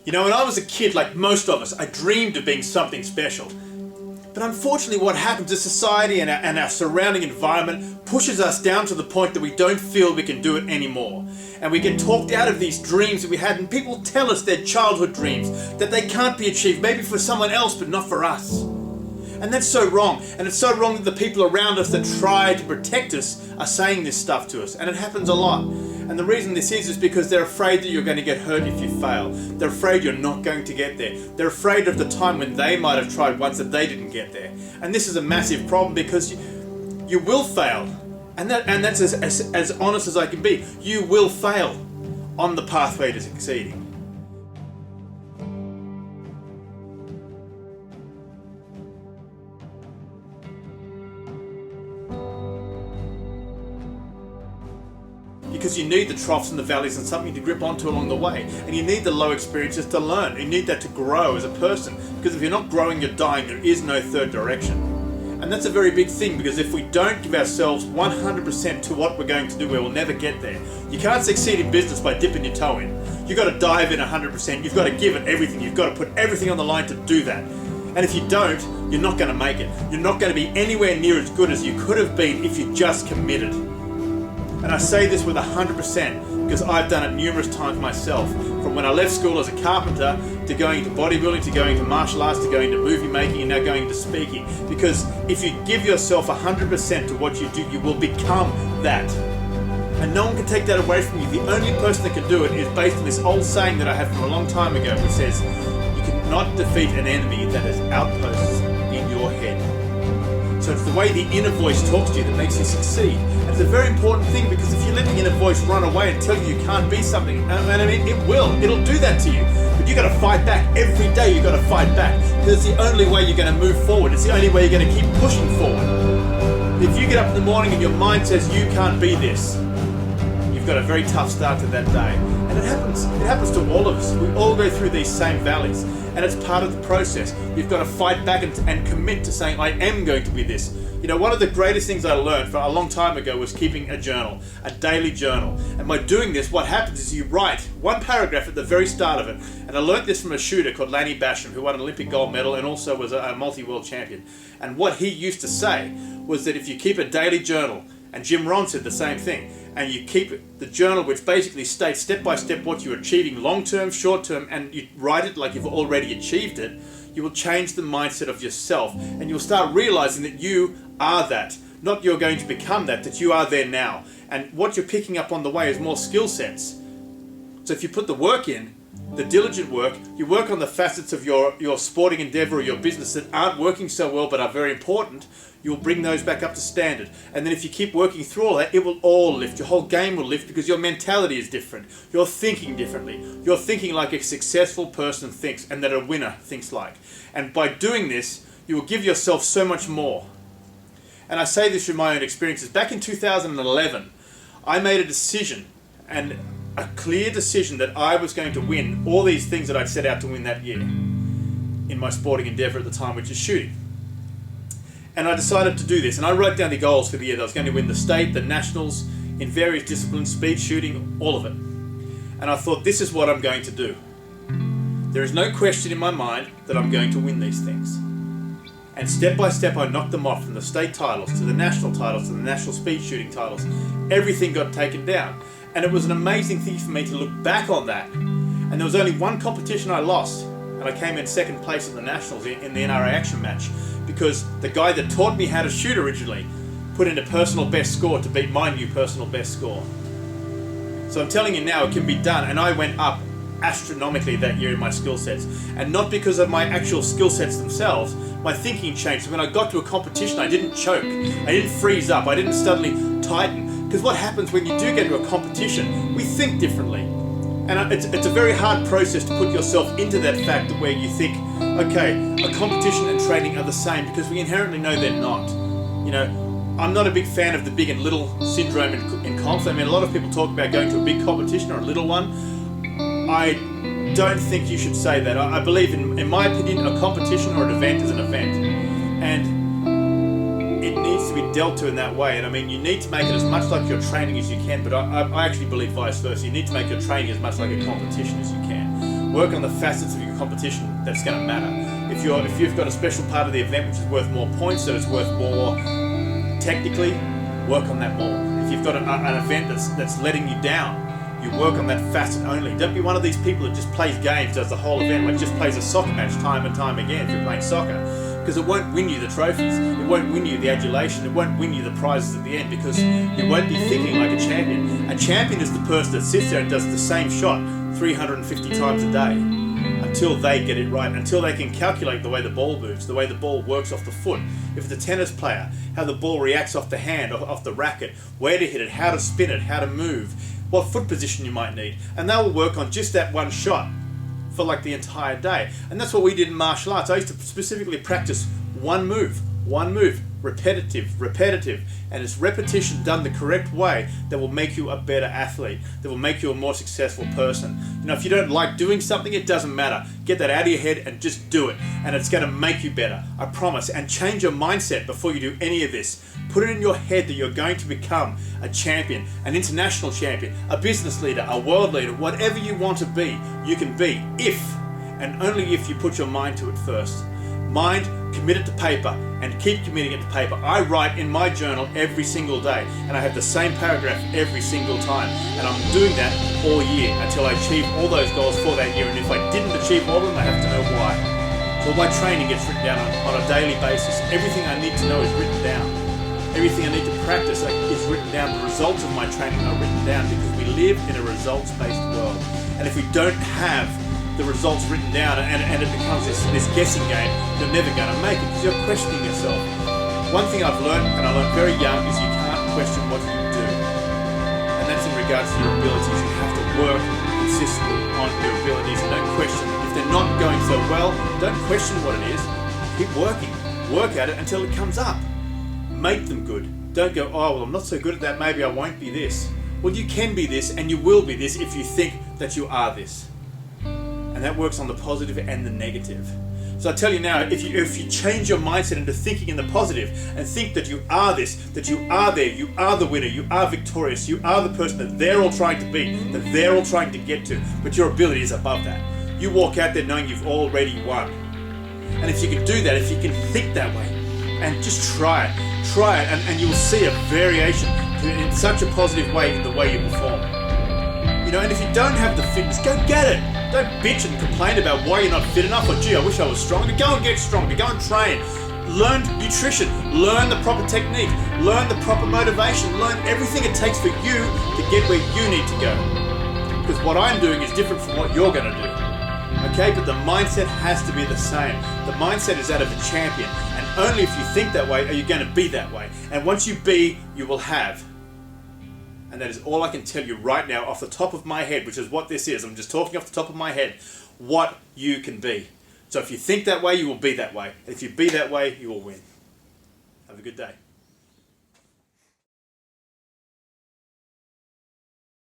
You know, when I was a kid, like most of us, I dreamed of being something special. But unfortunately what happens is society and our surrounding environment pushes us down to the point that we don't feel we can do it anymore. And we get talked out of these dreams that we had, and people tell us their childhood dreams, that they can't be achieved, maybe for someone else, but not for us. And that's so wrong. And it's so wrong that the people around us that try to protect us are saying this stuff to us. And it happens a lot. And the reason this is because they're afraid that you're going to get hurt if you fail. They're afraid you're not going to get there. They're afraid of the time when they might have tried once that they didn't get there. And this is a massive problem because you will fail. And that's as honest as I can be. You will fail on the pathway to succeeding. Because you need the troughs and the valleys and something to grip onto along the way. And you need the low experiences to learn. You need that to grow as a person. Because if you're not growing, you're dying. There is no third direction. And that's a very big thing, because if we don't give ourselves 100% to what we're going to do, we will never get there. You can't succeed in business by dipping your toe in. You've got to dive in 100%. You've got to give it everything. You've got to put everything on the line to do that. And if you don't, you're not going to make it. You're not going to be anywhere near as good as you could have been if you just committed. And I say this with 100% because I've done it numerous times myself. From when I left school as a carpenter, to going into bodybuilding, to going to martial arts, to going to movie making, and now going into speaking. Because if you give yourself 100% to what you do, you will become that. And no one can take that away from you. The only person that can do it is based on this old saying that I had from a long time ago, which says, you cannot defeat an enemy that has outposts in your head. So it's the way the inner voice talks to you that makes you succeed. And it's a very important thing, because if you let the inner voice run away and tell you you can't be something, and I mean, it'll do that to you. But you got to fight back every day. You got to fight back, because it's the only way you're going to move forward. It's the only way you're going to keep pushing forward. If you get up in the morning and your mind says you can't be this, you've got a very tough start to that day. And it happens to all of us. We all go through these same valleys, and it's part of the process. You've got to fight back and commit to saying, I am going to be this. You know, one of the greatest things I learned for a long time ago was keeping a journal, a daily journal. And by doing this, what happens is you write one paragraph at the very start of it. And I learned this from a shooter called Lanny Basham, who won an Olympic gold medal and also was a multi-world champion. And what he used to say was that if you keep a daily journal, and Jim Rohn said the same thing, and you keep the journal which basically states step by step what you're achieving long-term, short-term, and you write it like you've already achieved it, you will change the mindset of yourself, and you'll start realizing that you are that. Not you're going to become that you are there now. And what you're picking up on the way is more skill sets. So if you put the work in, the diligent work, you work on the facets of your sporting endeavor or your business that aren't working so well but are very important, you'll bring those back up to standard. And then if you keep working through all that, it will all lift. Your whole game will lift because your mentality is different. You're thinking differently. You're thinking like a successful person thinks, and that a winner thinks like. And by doing this, you will give yourself so much more. And I say this from my own experiences. Back in 2011, I made a decision, and a clear decision, that I was going to win all these things that I'd set out to win that year in my sporting endeavor at the time, which is shooting. And I decided to do this, and I wrote down the goals for the year. That I was going to win the state, the nationals, in various disciplines, speed shooting, all of it. And I thought, this is what I'm going to do. There is no question in my mind that I'm going to win these things. And step by step I knocked them off, from the state titles to the national titles to the national speed shooting titles. Everything got taken down. And it was an amazing thing for me to look back on that. And there was only one competition I lost, and I came in second place at the nationals in the NRA action match, because the guy that taught me how to shoot originally put in a personal best score to beat my new personal best score. So I'm telling you now, it can be done. And I went up astronomically that year in my skill sets. And not because of my actual skill sets themselves, my thinking changed. So when I got to a competition, I didn't choke, I didn't freeze up, I didn't suddenly tighten. Because what happens when you do get to a competition, we think differently. And it's a very hard process to put yourself into that fact where you think, okay, a competition and training are the same, because we inherently know they're not. You know, I'm not a big fan of the big and little syndrome in comps. I mean, a lot of people talk about going to a big competition or a little one. I don't think you should say that. I believe, in my opinion, a competition or an event is an event. And it needs to be dealt to in that way. And I mean, you need to make it as much like your training as you can, but I actually believe vice versa. You need to make your training as much like a competition as you can. Work on the facets of your competition that's going to matter. If you've got a special part of the event which is worth more points, that is worth more technically, work on that more. If you've got an event that's letting you down, you work on that facet only. Don't be one of these people that just plays games, does the whole event, like just plays a soccer match time and time again if you're playing soccer. Because it won't win you the trophies, it won't win you the adulation, it won't win you the prizes at the end, because you won't be thinking like a champion. A champion is the person that sits there and does the same shot 350 times a day until they get it right, until they can calculate the way the ball moves, the way the ball works off the foot. If it's a tennis player, how the ball reacts off the hand, off the racket, where to hit it, how to spin it, how to move, what foot position you might need. And they will work on just that one shot for like the entire day. And that's what we did in martial arts. I used to specifically practice one move, repetitive, and it's repetition done the correct way that will make you a better athlete, that will make you a more successful person. You know, if you don't like doing something, it doesn't matter. Get that out of your head and just do it, and it's going to make you better, I promise. And change your mindset before you do any of this. Put it in your head that you're going to become a champion, an international champion, a business leader, a world leader, whatever you want to be, you can be, if and only if you put your mind to it first. Mind, commit it to paper, and keep committing it to paper. I write in my journal every single day, and I have the same paragraph every single time, and I'm doing that all year until I achieve all those goals for that year. And if I didn't achieve all of them, I have to know why. So my training gets written down on a daily basis. Everything I need to know is written down. Everything I need to practice is written down. The results of my training are written down, because we live in a results-based world. And if we don't have the results written down and it becomes this guessing game, you're never going to make it, because you're questioning yourself. One thing I've learned, and I learned very young, is you can't question what you do. And that's in regards to your abilities. You have to work consistently on your abilities, and don't question them. If they're not going so well, don't question what it is. Keep working. Work at it until it comes up. Make them good. Don't go, oh, well, I'm not so good at that, maybe I won't be this. Well, you can be this, and you will be this if you think that you are this. And that works on the positive and the negative. So I tell you now, if you change your mindset into thinking in the positive and think that you are this, that you are there, you are the winner, you are victorious, you are the person that they're all trying to be, that they're all trying to get to, but your ability is above that. You walk out there knowing you've already won. And if you can do that, if you can think that way, and just try it, and you will see a variation in such a positive way in the way you perform. You know, and if you don't have the fitness, go get it. Don't bitch and complain about why you're not fit enough, or gee, I wish I was stronger. Go and get stronger, go and train. Learn nutrition, learn the proper technique, learn the proper motivation, learn everything it takes for you to get where you need to go. Because what I'm doing is different from what you're going to do. Okay, but the mindset has to be the same. The mindset is that of a champion, and only if you think that way are you going to be that way. And once you be, you will have. And that is all I can tell you right now off the top of my head, which is what this is. I'm just talking off the top of my head, what you can be. So if you think that way, you will be that way. And if you be that way, you will win. Have a good day.